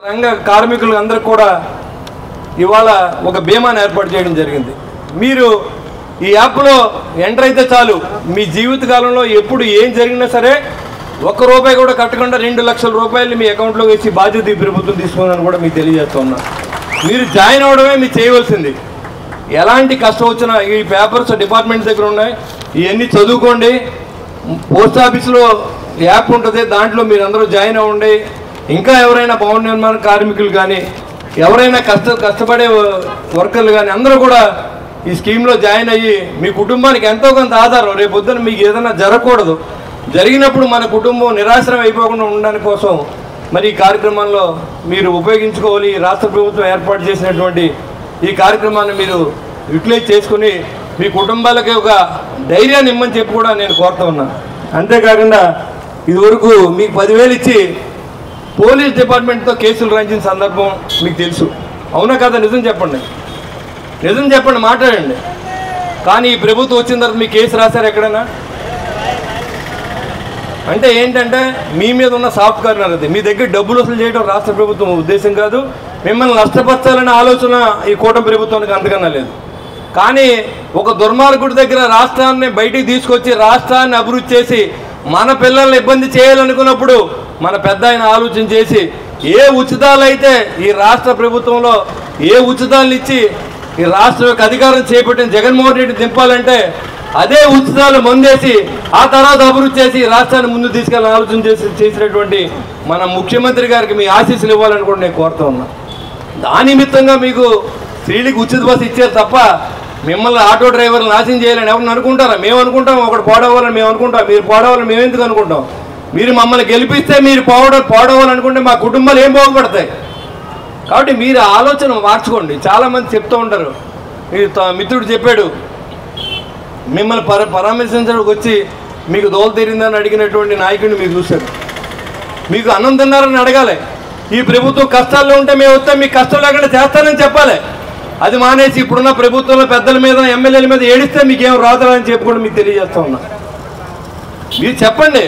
రంగ కార్మికులు అందరూ కూడా ఇవాళ ఒక బీమాను ఏర్పాటు చేయడం జరిగింది. మీరు ఈ యాప్లో ఎంటర్ అయితే చాలు, మీ జీవితకాలంలో ఎప్పుడు ఏం జరిగినా సరే ₹1 కూడా కట్టకుండా 2 లక్షల రూపాయలు మీ అకౌంట్లో వేసి బాధ్యత ఈ ప్రభుత్వం తీసుకుందని కూడా మీకు తెలియజేస్తున్నా. మీరు జాయిన్ అవ్వడమే మీరు చేయవలసింది. ఎలాంటి కష్టం వచ్చినా ఈ పేపర్స్ డిపార్ట్మెంట్ దగ్గర ఉన్నాయి, ఇవన్నీ చదువుకోండి. పోస్ట్ ఆఫీస్లో యాప్ ఉంటుంది, దాంట్లో మీరు అందరూ జాయిన్ అవ్వండి. ఇంకా ఎవరైనా భవన నిర్మాణ కార్మికులు కానీ ఎవరైనా కష్టపడే వర్కర్లు కానీ అందరూ కూడా ఈ స్కీమ్లో జాయిన్ అయ్యి మీ కుటుంబానికి ఎంతో కొంత ఆధారం. రేపు పొద్దున మీకు ఏదైనా జరగకూడదు, జరిగినప్పుడు మన కుటుంబం నిరాశ్రయం అయిపోకుండా ఉండడానికి కోసం మరి ఈ కార్యక్రమంలో మీరు ఉపయోగించుకోవాలి. రాష్ట్ర ప్రభుత్వం ఏర్పాటు చేసినటువంటి ఈ కార్యక్రమాన్ని మీరు యూటిలైజ్ చేసుకుని మీ కుటుంబాలకి ఒక ధైర్యాన్ని ఇమ్మని చెప్పి కూడా నేను కోరుతా ఉన్నాను. అంతేకాకుండా ఇదివరకు మీకు 10,000 ఇచ్చి పోలీస్ డిపార్ట్మెంట్తో కేసులు రాయించిన సందర్భం మీకు తెలుసు, అవునా కదా? నిజం చెప్పండి, నిజం చెప్పండి, మాట్లాడండి. కానీ ఈ ప్రభుత్వం వచ్చిన తర్వాత మీ కేసు రాశారు ఎక్కడైనా? అంటే ఏంటంటే మీ మీద ఉన్న సాఫ్ట్ కార్నర్ అది. మీ దగ్గర డబ్బులు వసూలు చేయడం రాష్ట్ర ప్రభుత్వం ఉద్దేశం కాదు, మిమ్మల్ని నష్టపరచాలనే ఆలోచన ఈ కూటమి ప్రభుత్వానికి అంతకన్నా లేదు. కానీ ఒక దుర్మార్గుడి దగ్గర రాష్ట్రాన్ని బయటికి తీసుకొచ్చి రాష్ట్రాన్ని అభివృద్ధి చేసి మన పిల్లల్ని ఇబ్బంది చేయాలనుకున్నప్పుడు మన పెద్ద ఆయన ఆలోచన చేసి ఏ ఉచితాలు అయితే ఈ రాష్ట్ర ప్రభుత్వంలో ఏ ఉచితాలను ఇచ్చి ఈ రాష్ట్రం యొక్క అధికారం చేపట్టిన జగన్మోహన్ రెడ్డి దింపాలంటే అదే ఉచితాలు మందేసి ఆ తర్వాత అభివృద్ధి చేసి రాష్ట్రాన్ని ముందు తీసుకెళ్ళాలని ఆలోచన చేసినటువంటి మన ముఖ్యమంత్రి గారికి మీ ఆశీస్సులు ఇవ్వాలని కూడా నేను కోరుతా ఉన్నా. దాని నిమిత్తంగా మీకు స్త్రీలకు ఉచిత బస్సు ఇచ్చారు తప్ప మిమ్మల్ని ఆటో డ్రైవర్లు నాశనం చేయాలని ఎవరిని అనుకుంటారా? మేము అనుకుంటాం, ఒకటి పాడవాలని మేము అనుకుంటాం, మీరు పాడవాలని మేము ఎందుకు అనుకుంటాం? మీరు మమ్మల్ని గెలిపిస్తే మీరు పాడవాలనుకుంటే మా కుటుంబాలు ఏం బాగుపడతాయి? కాబట్టి మీరు ఆలోచన మార్చుకోండి. చాలామంది చెప్తూ ఉంటారు, మీ మిత్రుడు చెప్పాడు, మిమ్మల్ని పరామర్శించడానికి వచ్చి మీకు దోలు తీరిందని అడిగినటువంటి నాయకుడిని మీరు చూశారు. మీకు అన్నం తిన్నారని అడగాలి. ఈ ప్రభుత్వం కష్టాల్లో ఉంటే మేము వస్తాం, మీకు కష్టం లేకుండా చేస్తానని చెప్పాలి. అది మానేసి ఇప్పుడున్న ప్రభుత్వంలో పెద్దల మీద ఎమ్మెల్యేల మీద ఏడిస్తే మీకేం రాదురా అని చెప్పి కూడా మీకు తెలియజేస్తా ఉన్నా. మీరు చెప్పండి,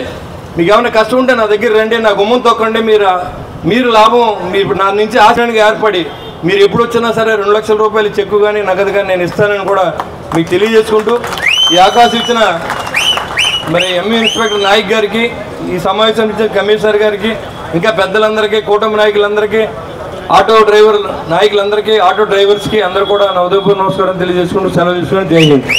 మీకు ఏమైనా కష్టం ఉంటే నా దగ్గర రండి, నా గుమ్మం తొక్కండి. మీరు లాభం మీరు నా నుంచి ఆచరణగా ఏర్పడి మీరు ఎప్పుడు వచ్చినా సరే 2 లక్షల రూపాయలు చెక్కు కానీ నగదు కానీ నేను ఇస్తానని కూడా మీకు తెలియజేసుకుంటూ ఈ అవకాశం ఇచ్చిన మరి ఎంఈ ఇన్స్పెక్టర్ నాయక్ గారికి, ఈ సమావేశం ఇచ్చిన కమిషనర్ గారికి, ఇంకా పెద్దలందరికీ, కూటమి నాయకులందరికీ, ఆటో డ్రైవర్ నాయకులందరికీ, ఆటో డ్రైవర్స్కి అందరూ కూడా నా ఉదయపూర్వ నమస్కారం తెలియజేసుకుంటూ సెలవు తీసుకుని జై హింద్.